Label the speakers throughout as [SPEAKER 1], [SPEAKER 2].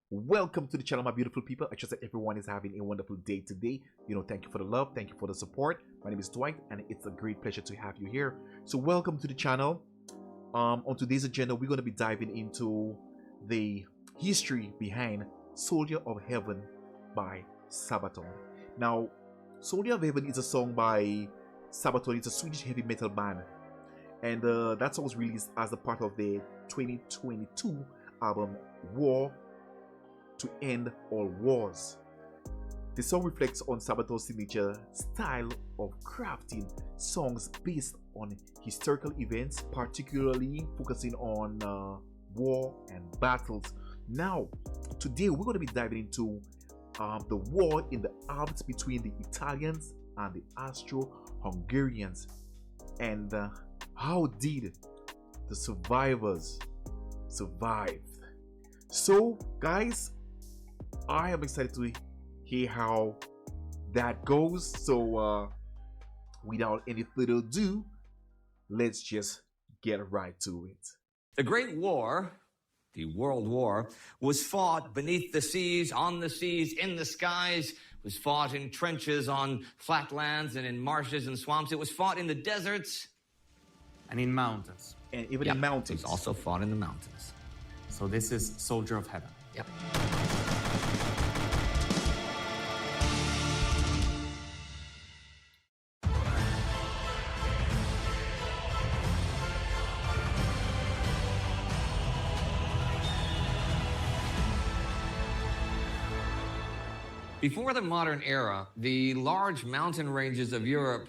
[SPEAKER 1] Welcome to the channel, my beautiful people. I trust that everyone is having a wonderful day today. Thank you for the love, thank you for the support. My name is Dwight, and it's a great pleasure to have you here. So, welcome to the channel. On today's agenda, we're going to be diving into the history behind "Soldier of Heaven" by Sabaton. Now, "Soldier of Heaven" is a song by Sabaton. It's a Swedish heavy metal band, and that song was released as a part of the 2022 album "War to End All Wars." The song reflects on Sabaton's signature style of crafting songs based on historical events, particularly focusing on war and battles. Now, today we're going to be diving into the war in the Alps between the Italians and the Austro-Hungarians, and how did the survivors survive? So, guys, I am excited to hear how that goes. So, without any further ado, let's just get right to it.
[SPEAKER 2] The Great War, the World War, was fought beneath the seas, on the seas, in the skies. It was fought in trenches, on flatlands, and in marshes and swamps. It was fought in the deserts.
[SPEAKER 3] And in mountains.
[SPEAKER 1] And even in mountains.
[SPEAKER 2] It was also fought in the mountains.
[SPEAKER 3] So this is Soldier of Heaven.
[SPEAKER 2] Yep. Before the modern era, the large mountain ranges of Europe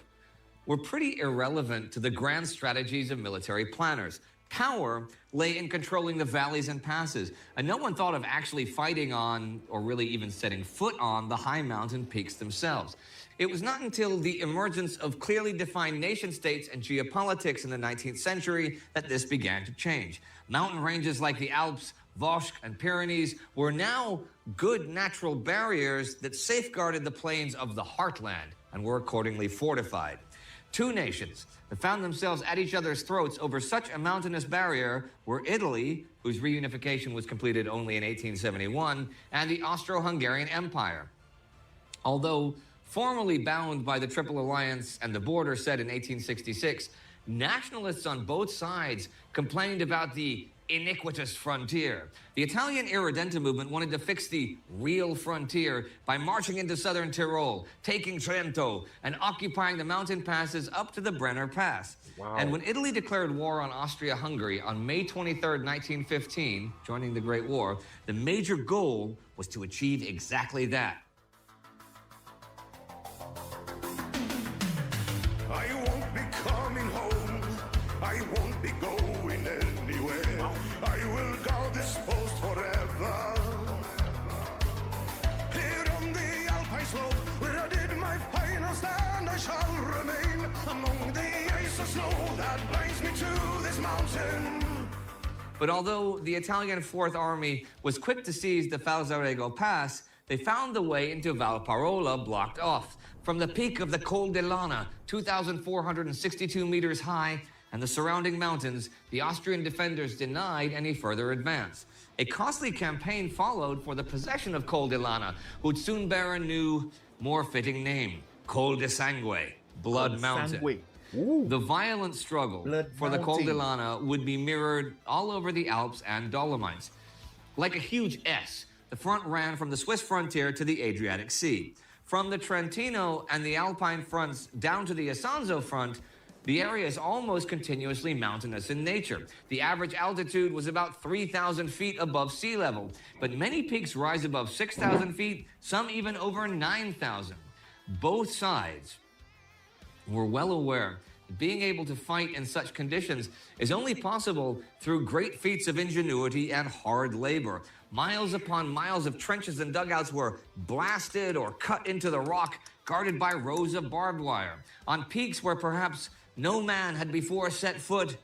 [SPEAKER 2] were pretty irrelevant to the grand strategies of military planners. Power lay in controlling the valleys and passes, and no one thought of actually fighting on, or really even setting foot on, the high mountain peaks themselves. It was not until the emergence of clearly defined nation-states and geopolitics in the 19th century that this began to change. Mountain ranges like the Alps, Vosges, and Pyrenees were now good natural barriers that safeguarded the plains of the heartland and were accordingly fortified. Two nations that found themselves at each other's throats over such a mountainous barrier were Italy, whose reunification was completed only in 1871, and the Austro-Hungarian Empire. Although formally bound by the Triple Alliance and the border set in 1866, nationalists on both sides complained about the iniquitous frontier. The Italian Irredenta movement wanted to fix the real frontier by marching into southern Tyrol, taking Trento, and occupying the mountain passes up to the Brenner Pass.
[SPEAKER 1] Wow.
[SPEAKER 2] And when Italy declared war on Austria-Hungary on May 23, 1915, joining the Great War, the major goal was to achieve exactly that.
[SPEAKER 4] I won't be coming home. I won't be going anywhere. I will guard this post forever. Here on the Alpine slope, where I did my final stand, I shall remain among the ice of snow that binds me to this mountain.
[SPEAKER 2] But although the Italian Fourth Army was quick to seize the Falzarego Pass, they found the way into Valparola blocked off. From the peak of the Col di Lana, 2,462 meters high, and the surrounding mountains, the Austrian defenders denied any further advance. A costly campaign followed for the possession of Col di Lana, who'd soon bear a new, more fitting name, Col di Sangue, Blood Mountain. The violent struggle for the Col di Lana would be mirrored all over the Alps and Dolomites. Like a huge S, the front ran from the Swiss frontier to the Adriatic Sea. From the Trentino and the Alpine fronts down to the Isonzo front, the area is almost continuously mountainous in nature. The average altitude was about 3,000 feet above sea level, but many peaks rise above 6,000 feet, some even over 9,000. Both sides were well aware that being able to fight in such conditions is only possible through great feats of ingenuity and hard labor. Miles upon miles of trenches and dugouts were blasted or cut into the rock, guarded by rows of barbed wire. On peaks where perhaps no man had before set foot,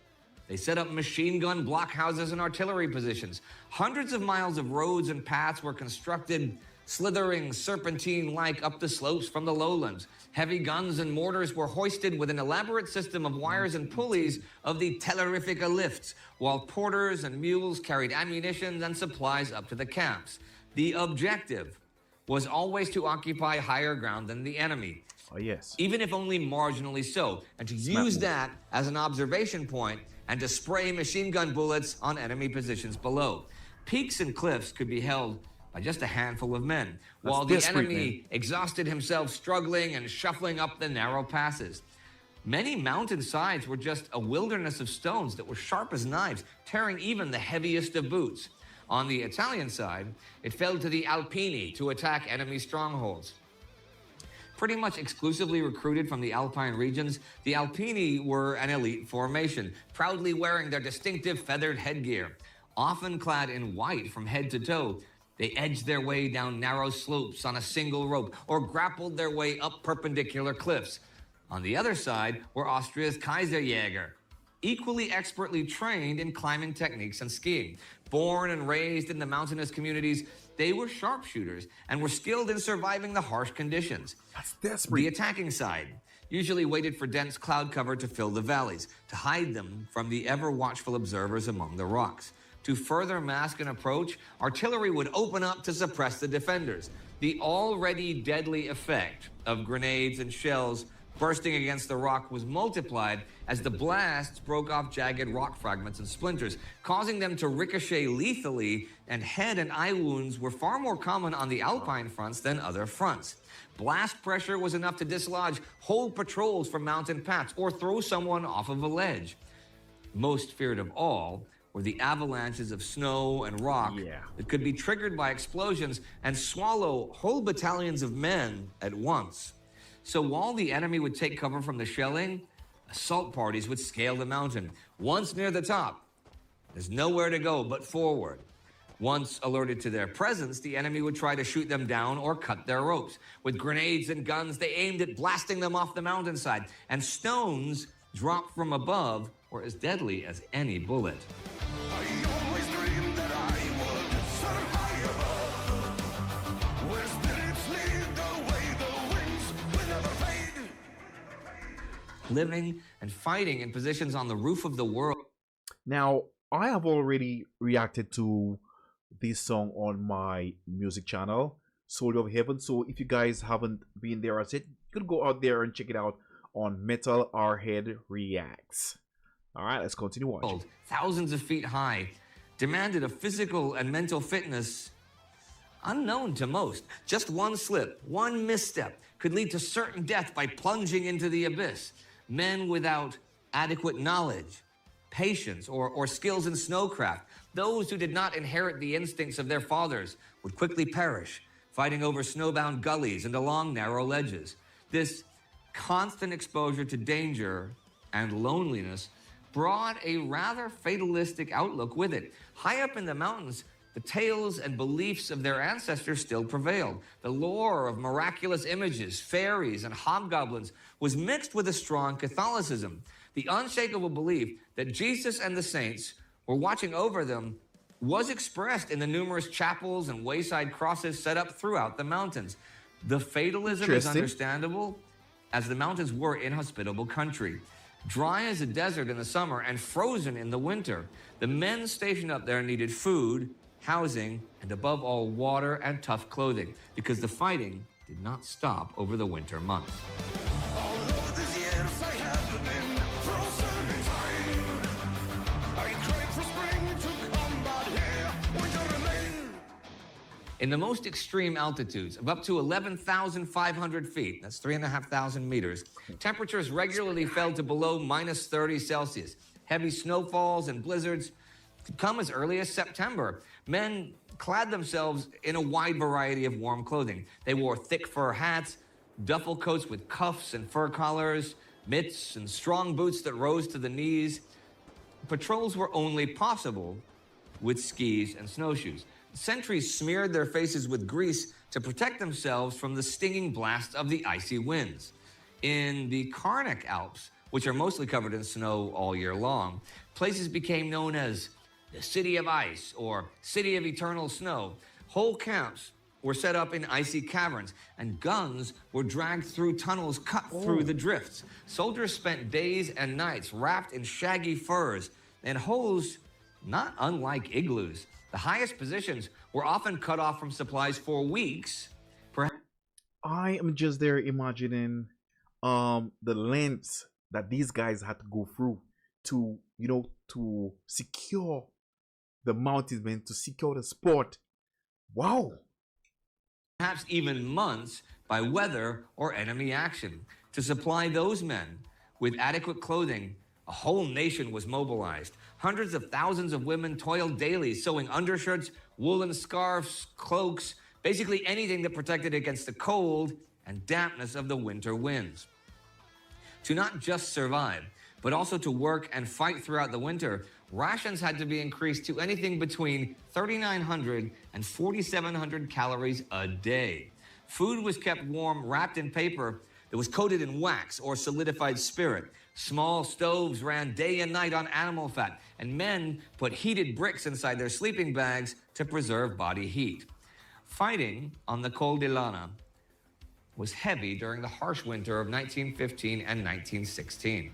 [SPEAKER 2] they set up machine gun blockhouses and artillery positions. Hundreds of miles of roads and paths were constructed, slithering serpentine-like up the slopes from the lowlands. Heavy guns and mortars were hoisted with an elaborate system of wires and pulleys of the Tellurifica lifts, while porters and mules carried ammunition and supplies up to the camps. The objective was always to occupy higher ground than the enemy,
[SPEAKER 1] Oh, yes.
[SPEAKER 2] even if only marginally so, and to use that as an observation point and to spray machine gun bullets on enemy positions below. Peaks and cliffs could be held by just a handful of men, while the
[SPEAKER 1] desperate,
[SPEAKER 2] enemy exhausted himself struggling and shuffling up the narrow passes. Many mountain sides were just a wilderness of stones that were sharp as knives, tearing even the heaviest of boots. On the Italian side, it fell to the Alpini to attack enemy strongholds. Pretty much exclusively recruited from the Alpine regions, the Alpini were an elite formation, proudly wearing their distinctive feathered headgear. Often clad in white from head to toe, they edged their way down narrow slopes on a single rope or grappled their way up perpendicular cliffs. On the other side were Austria's Kaiserjäger, equally expertly trained in climbing techniques and skiing. Born and raised in the mountainous communities, they were sharpshooters and were skilled in surviving the harsh conditions.
[SPEAKER 1] That's desperate.
[SPEAKER 2] The attacking side usually waited for dense cloud cover to fill the valleys, to hide them from the ever-watchful observers among the rocks. To further mask an approach, artillery would open up to suppress the defenders. The already deadly effect of grenades and shells bursting against the rock was multiplied as the blasts broke off jagged rock fragments and splinters, causing them to ricochet lethally, and head and eye wounds were far more common on the Alpine fronts than other fronts. Blast pressure was enough to dislodge whole patrols from mountain paths or throw someone off of a ledge. Most feared of all were the avalanches of snow and rock that could be triggered by explosions and swallow whole battalions of men at once. So while the enemy would take cover from the shelling, assault parties would scale the mountain. Once near the top, there's nowhere to go but forward. Once alerted to their presence, the enemy would try to shoot them down or cut their ropes. With grenades and guns, they aimed at blasting them off the mountainside, and stones dropped from above were as deadly as any bullet.
[SPEAKER 4] I always dreamed that I would soar high above, where spirits lead the way, the winds will never fade.
[SPEAKER 2] Living and fighting in positions on the roof of the world.
[SPEAKER 1] Now, I have already reacted to this song on my music channel, Soldier of Heaven. So if you guys haven't been there as yet, you could go out there and check it out on Metal Airhead Reacts. All right, let's continue watching.
[SPEAKER 2] Thousands of feet high, demanded a physical and mental fitness unknown to most. Just one slip, one misstep could lead to certain death by plunging into the abyss. Men without adequate knowledge, patience, or skills in snowcraft, those who did not inherit the instincts of their fathers, would quickly perish, fighting over snowbound gullies and along narrow ledges. This constant exposure to danger and loneliness brought a rather fatalistic outlook with it. High up in the mountains, the tales and beliefs of their ancestors still prevailed. The lore of miraculous images, fairies, and hobgoblins was mixed with a strong Catholicism. The unshakable belief that Jesus and the saints were watching over them was expressed in the numerous chapels and wayside crosses set up throughout the mountains. The fatalism is understandable, as the mountains were inhospitable country. Dry as a desert in the summer and frozen in the winter, the men stationed up there needed food, housing, and above all, water and tough clothing, because the fighting did not stop over the winter months.
[SPEAKER 4] Although these years I have been frozen in time, I crave for spring to come, but here winter remain.
[SPEAKER 2] In the most extreme altitudes of up to 11,500 feet, that's 3,500 meters, temperatures regularly fell to below minus 30 Celsius. Heavy snowfalls and blizzards could come as early as September. Men clad themselves in a wide variety of warm clothing. They wore thick fur hats, duffel coats with cuffs and fur collars, mitts, and strong boots that rose to the knees. Patrols were only possible with skis and snowshoes. Sentries smeared their faces with grease to protect themselves from the stinging blast of the icy winds. In the Carnic Alps, which are mostly covered in snow all year long, places became known as the City of Ice or City of Eternal Snow. Whole camps were set up in icy caverns, and guns were dragged through tunnels cut through the drifts. Soldiers spent days and nights wrapped in shaggy furs and holes not unlike igloos. The highest positions were often cut off from supplies for weeks.
[SPEAKER 1] I am just there imagining the lengths that these guys had to go through to, to secure the mountains, man, to secure the sport. Wow.
[SPEAKER 2] Perhaps even months by weather or enemy action. To supply those men with adequate clothing, a whole nation was mobilized. Hundreds of thousands of women toiled daily, sewing undershirts, woolen scarves, cloaks, basically anything that protected against the cold and dampness of the winter winds. To not just survive, but also to work and fight throughout the winter, rations had to be increased to anything between 3,900 and 4,700 calories a day. Food was kept warm, wrapped in paper that was coated in wax or solidified spirit. Small stoves ran day and night on animal fat, and men put heated bricks inside their sleeping bags to preserve body heat. Fighting on the Col di Lana was heavy during the harsh winter of 1915 and 1916.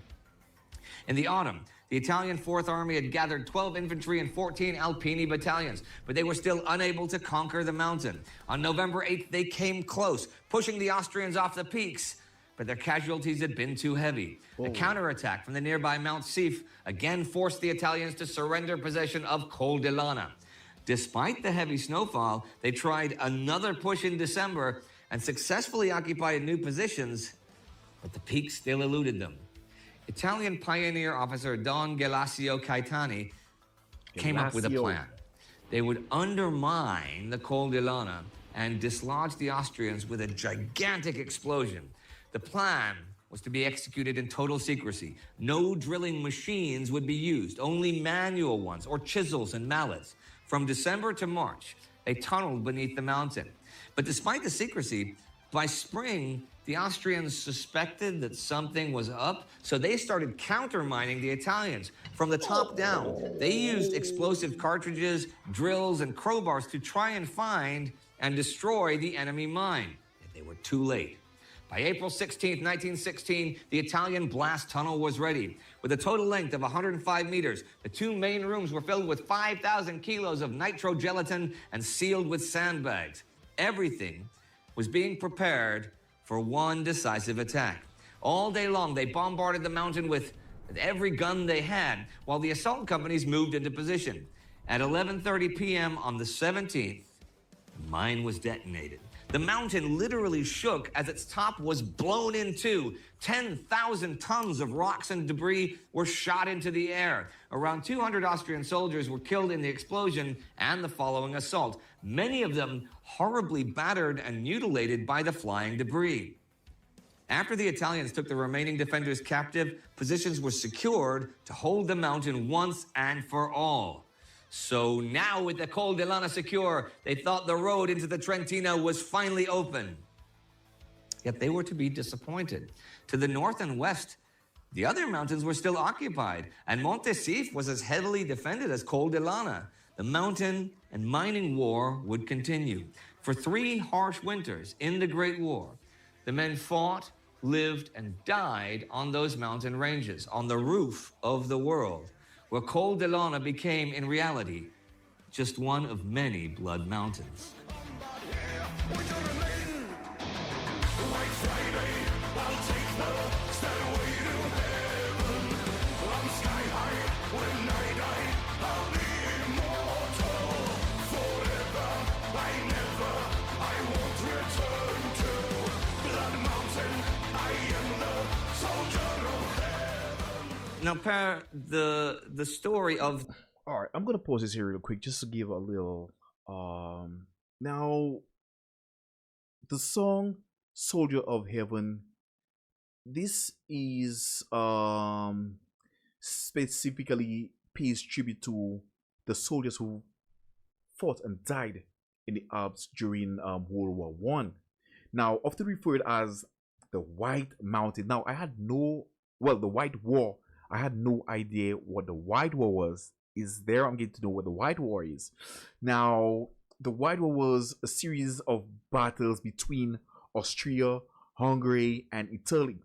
[SPEAKER 2] In the autumn, the Italian Fourth Army had gathered 12 infantry and 14 Alpini battalions, but they were still unable to conquer the mountain. On November 8th, they came close, pushing the Austrians off the peaks, but their casualties had been too heavy. A counterattack from the nearby Mount Sif again forced the Italians to surrender possession of Col di Lana. Despite the heavy snowfall, they tried another push in December and successfully occupied new positions, but the peaks still eluded them. Italian pioneer officer Don Gelasio Caetani came up with a plan. They would undermine the Col di Lana and dislodge the Austrians with a gigantic explosion. The plan was to be executed in total secrecy. No drilling machines would be used, only manual ones or chisels and mallets. From December to March, they tunneled beneath the mountain. But despite the secrecy, by spring, the Austrians suspected that something was up, so they started countermining the Italians. From the top down, they used explosive cartridges, drills, and crowbars to try and find and destroy the enemy mine. Yet they were too late. By April 16, 1916, the Italian blast tunnel was ready. With a total length of 105 meters, the two main rooms were filled with 5,000 kilos of nitrogelatin and sealed with sandbags. Everything was being prepared for one decisive attack. All day long, they bombarded the mountain with every gun they had, while the assault companies moved into position. At 11:30 p.m. on the 17th, the mine was detonated. The mountain literally shook as its top was blown in two. 10,000 tons of rocks and debris were shot into the air. Around 200 Austrian soldiers were killed in the explosion and the following assault, many of them horribly battered and mutilated by the flying debris. After the Italians took the remaining defenders captive, positions were secured to hold the mountain once and for all. So now, with the Col di Lana secure, they thought the road into the Trentino was finally open. Yet they were to be disappointed. To the north and west, the other mountains were still occupied, and Monte Sif was as heavily defended as Col di Lana. The mountain and mining war would continue. For 3 harsh winters in the Great War, the men fought, lived, and died on those mountain ranges, on the roof of the world, where Col di Lana became, in reality, just one of many blood mountains. Now, Per, the story of...
[SPEAKER 1] All right, I'm gonna pause this here real quick just to give a little now the song Soldier of Heaven, this is specifically pays tribute to the soldiers who fought and died in the Alps during World War One. Now, often referred as the White Mountain. Now, I had no, well, the White War. I had no idea what the White War was. Is there? I'm getting to know what the White War is. Now, the White War was a series of battles between Austria, Hungary, and Italy.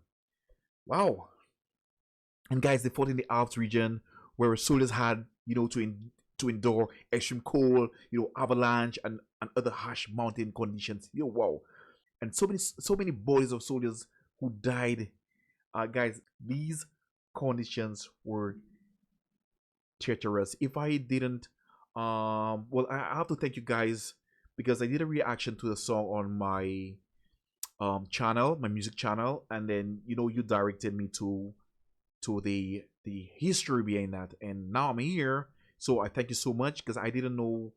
[SPEAKER 1] Wow. And guys, they fought in the Alps region where soldiers had, to endure extreme cold, avalanche and other harsh mountain conditions. Wow. And so many bodies of soldiers who died. Guys, these conditions were treacherous. If I didn't, well, I have to thank you guys because I did a reaction to the song on my channel, my music channel, and then you directed me to the history behind that, and now I'm here. So I thank you so much because I didn't know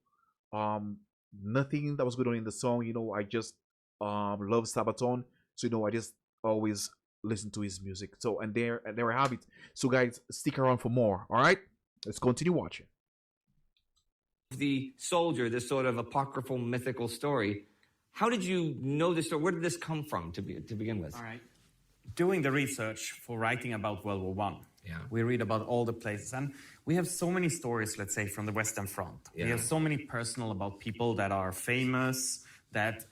[SPEAKER 1] nothing that was going on in the song. I just love Sabaton, so I just always listen to his music. So and there I have it. So guys, stick around for more. All right, let's continue watching.
[SPEAKER 2] The soldier, this sort of apocryphal mythical story. How did you know this story? Where did this come from to begin with?
[SPEAKER 3] All right. Doing the research for writing about WW1, we read about all the places. And we have so many stories, let's say, from the Western Front. Yeah. We have so many personal about people that are famous, that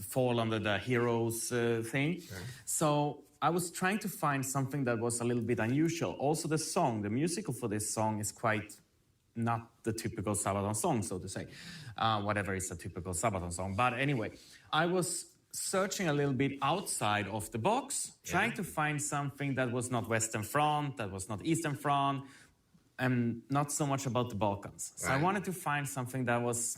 [SPEAKER 3] fall under the heroes thing. Sure. So I was trying to find something that was a little bit unusual. Also the song, the musical for this song is quite not the typical Sabaton song, so to say. Whatever is a typical Sabaton song. But anyway, I was searching a little bit outside of the box, trying to find something that was not Western Front, that was not Eastern Front, and not so much about the Balkans. So I wanted to find something that was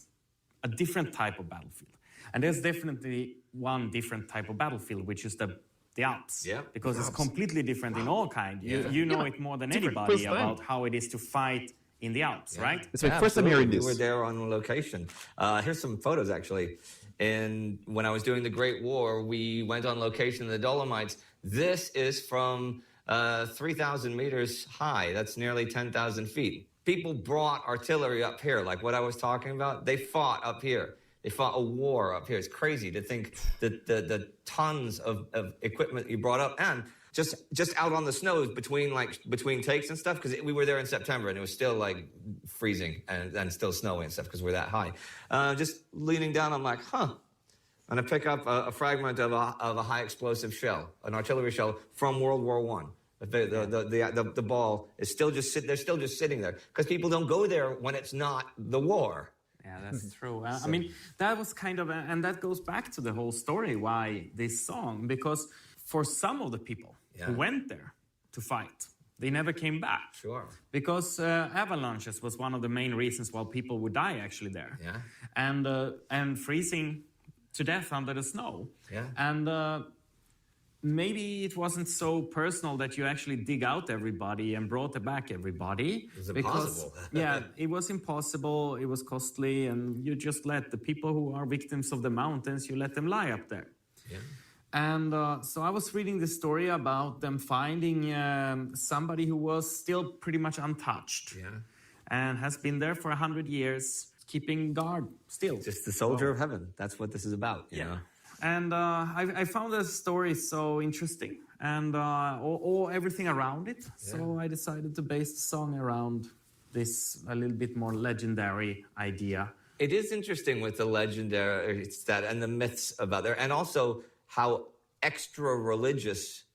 [SPEAKER 3] a different type of battlefield. And there's definitely one different type of battlefield, which is the Alps. Yeah. Because it's completely different in all kinds. You know it more than anybody about how it is to fight in the Alps, right?
[SPEAKER 1] It's my first time hearing this.
[SPEAKER 2] We were there on location. Here's some photos, actually. And when I was doing the Great War, we went on location in the Dolomites. This is from 3,000 meters high. That's nearly 10,000 feet. People brought artillery up here, like what I was talking about. They fought up here. They fought a war up here. It's crazy to think that the tons of equipment you brought up, and just out on the snow between takes and stuff, because we were there in September and it was still like freezing and still snowing and stuff because we're that high. Just leaning down, I'm like, and I pick up a fragment of a high explosive shell, an artillery shell from World War I. The ball is they're still just sitting there because people don't go there when it's not the war.
[SPEAKER 3] Yeah, that's true. I mean, that was kind of, and that goes back to the whole story, why this song, because for some of the people who went there to fight, they never came back. Sure. Because avalanches was one of the main reasons why people would die actually there. Yeah. And freezing to death under the snow. Yeah. And maybe it wasn't so personal that you actually dig out everybody and brought back everybody.
[SPEAKER 2] It was impossible.
[SPEAKER 3] It was impossible, it was costly, and you just let the people who are victims of the mountains, you let them lie up there. Yeah. And so I was reading the story about them finding somebody who was still pretty much untouched. Yeah. And has been there for 100 years, keeping guard still.
[SPEAKER 2] Just the soldier of heaven. That's what this is about, you know?
[SPEAKER 3] And I found the story so interesting and everything around it. So I decided to base the song around this a little bit more legendary idea.
[SPEAKER 2] It is interesting with the legendary stat and the myths about there, and also how extra religious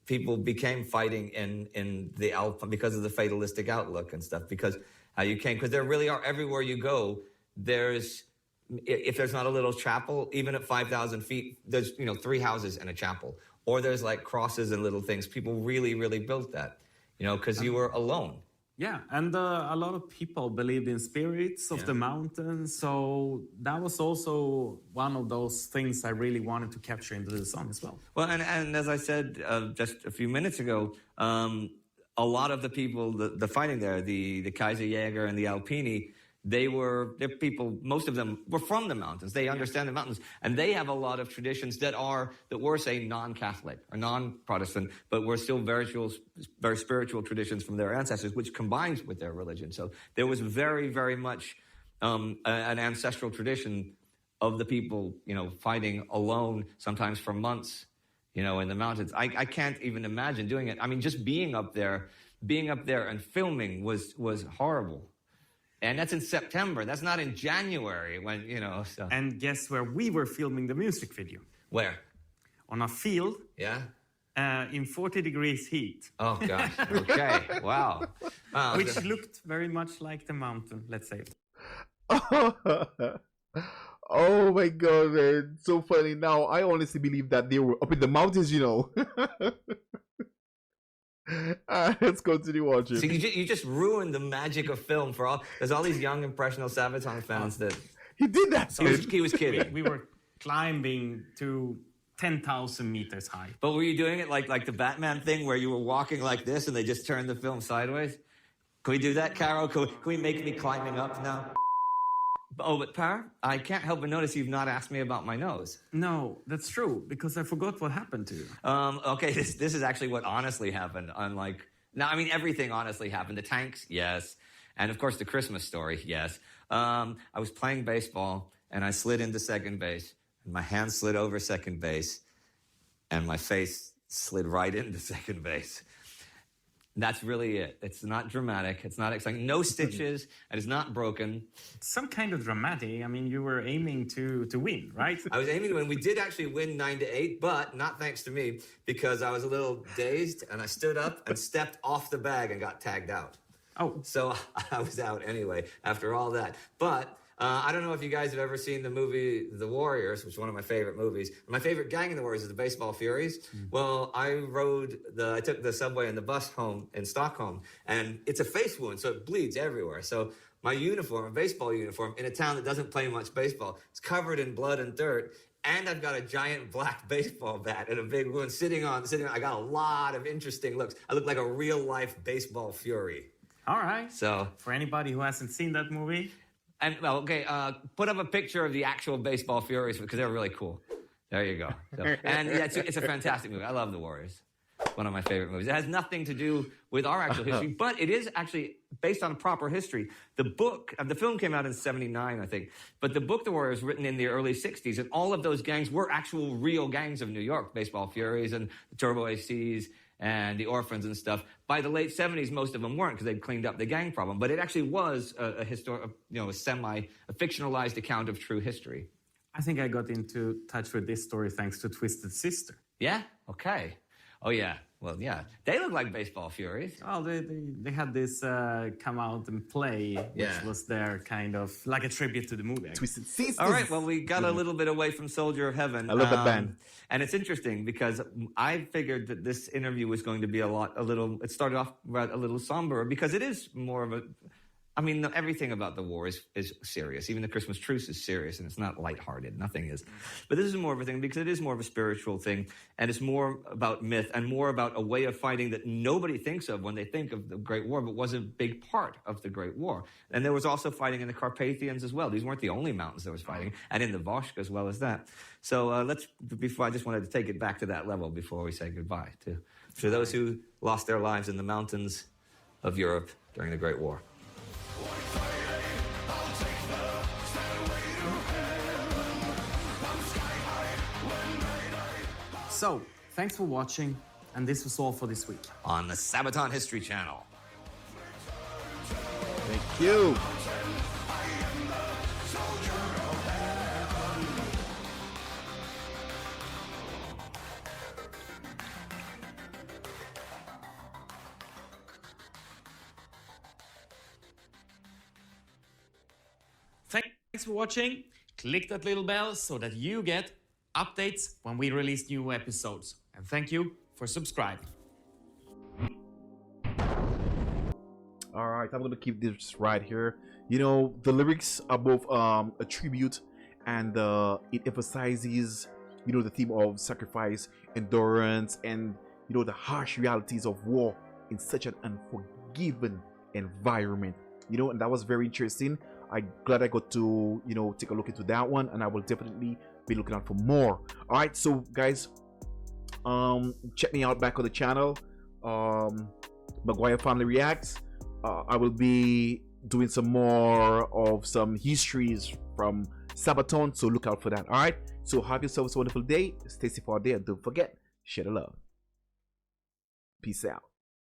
[SPEAKER 2] people became fighting in the Alps because of the fatalistic outlook and stuff. Because how you came, because there really are, everywhere you go, if there's not a little chapel, even at 5,000 feet, there's 3 houses and a chapel. Or there's like crosses and little things. People really, really built that, because you were alone.
[SPEAKER 3] Yeah, and a lot of people believed in spirits of the mountains. So that was also one of those things I really wanted to capture into the song as well.
[SPEAKER 2] Well, and as I said just a few minutes ago, a lot of the people, the fighting there, the Kaiserjäger and the Alpini, they're people, most of them were from the mountains. They understand the mountains. And they have a lot of traditions that were, say, non-Catholic or non-Protestant, but were still very spiritual traditions from their ancestors, which combines with their religion. So there was very, very much an ancestral tradition of the people, fighting alone, sometimes for months, in the mountains. I can't even imagine doing it. I mean, just being up there and filming was horrible. And that's in September. That's not in January when, so.
[SPEAKER 3] And guess where we were filming the music video?
[SPEAKER 2] Where?
[SPEAKER 3] On a field.
[SPEAKER 2] Yeah.
[SPEAKER 3] in 40 degrees heat.
[SPEAKER 2] Oh, gosh. Okay. Wow.
[SPEAKER 3] Which looked very much like the mountain, let's say.
[SPEAKER 1] Oh my god, man. So funny. Now, I honestly believe that they were up in the mountains, you know. Let's continue watching.
[SPEAKER 2] So you just ruined the magic of film for all. There's all these young, impressionable Sabaton fans that...
[SPEAKER 1] He did that.
[SPEAKER 2] So he was kidding.
[SPEAKER 3] We were climbing to 10,000 meters high.
[SPEAKER 2] But were you doing it like the Batman thing where you were walking like this and they just turned the film sideways? Can we do that, Carol? Can we make me climbing up now? Oh, but Per, I can't help but notice you've not asked me about my nose.
[SPEAKER 3] No, that's true, because I forgot what happened to you.
[SPEAKER 2] Okay, this is actually what honestly happened. Unlike, now, I mean, everything honestly happened. The tanks, yes. And, of course, the Christmas story, yes. I was playing baseball, and I slid into second base. And my hand slid over second base, and my face slid right into second base. That's really it. It's not dramatic. It's not exciting. No stitches. It is not broken.
[SPEAKER 3] Some kind of dramatic. I mean, you were aiming to win, right?
[SPEAKER 2] I was aiming to win. We did actually win 9-8, but not thanks to me, because I was a little dazed, and I stood up and stepped off the bag and got tagged out.
[SPEAKER 3] Oh.
[SPEAKER 2] So I was out anyway after all that. But I don't know if you guys have ever seen the movie The Warriors, which is one of my favorite movies. My favorite gang in The Warriors is the Baseball Furies. Well, I took the subway and the bus home in Stockholm, and it's a face wound, so it bleeds everywhere. So my uniform, a baseball uniform, in a town that doesn't play much baseball, is covered in blood and dirt, and I've got a giant black baseball bat and a big wound sitting on. I got a lot of interesting looks. I look like a real-life baseball fury.
[SPEAKER 3] All right.
[SPEAKER 2] So
[SPEAKER 3] for anybody who hasn't seen that movie...
[SPEAKER 2] And, well, okay, put up a picture of the actual Baseball Furies because they're really cool. There you go. So, and yeah, it's a fantastic movie. I love The Warriors. One of my favorite movies. It has nothing to do with our actual history, but it is actually based on proper history. The book, the film came out in 79, I think, but the book The Warriors was written in the early 60s, and all of those gangs were actual real gangs of New York, Baseball Furies and the Turbo ACs and the Orphans and stuff. By the late 70s, most of them weren't because they'd cleaned up the gang problem. But it actually was a fictionalized account of true history.
[SPEAKER 3] I think I got into touch with this story thanks to Twisted Sister.
[SPEAKER 2] Yeah? Okay. Oh, yeah. Well, yeah. They look like Baseball Furies.
[SPEAKER 3] Oh, they had this come out and play, which was their kind of like a tribute to the movie.
[SPEAKER 1] Twisted Sister.
[SPEAKER 2] All right, well, we got a little bit away from Soldier of Heaven.
[SPEAKER 1] I love that band.
[SPEAKER 2] And it's interesting because I figured that this interview was going to be it started off a little somber because it is more of a, I mean, everything about the war is serious. Even the Christmas truce is serious, and it's not lighthearted. Nothing is. But this is more of a thing because it is more of a spiritual thing, and it's more about myth and more about a way of fighting that nobody thinks of when they think of the Great War, but was a big part of the Great War. And there was also fighting in the Carpathians as well. These weren't the only mountains there was fighting, and in the Vosges as well as that. So I just wanted to take it back to that level before we say goodbye to those who lost their lives in the mountains of Europe during the Great War.
[SPEAKER 3] So, thanks for watching, and this was all for this week.
[SPEAKER 2] On the Sabaton History Channel.
[SPEAKER 1] Thank you.
[SPEAKER 3] Thanks for watching. Click that little bell so that you get updates when we release new episodes. And thank you for subscribing.
[SPEAKER 1] All right, I'm gonna keep this right here. You know, the lyrics are both a tribute, and it emphasizes, you know, the theme of sacrifice, endurance, and, you know, the harsh realities of war in such an unforgiving environment. You know, and that was very interesting. I'm glad I got to, you know, take a look into that one, and I will definitely be looking out for more. All right, so guys, check me out back on the channel, Maguire Family Reacts. I will be doing some more of some histories from Sabaton, so look out for that. All right, so have yourselves a wonderful day. Stay safe out there, and don't forget, share the love. Peace out.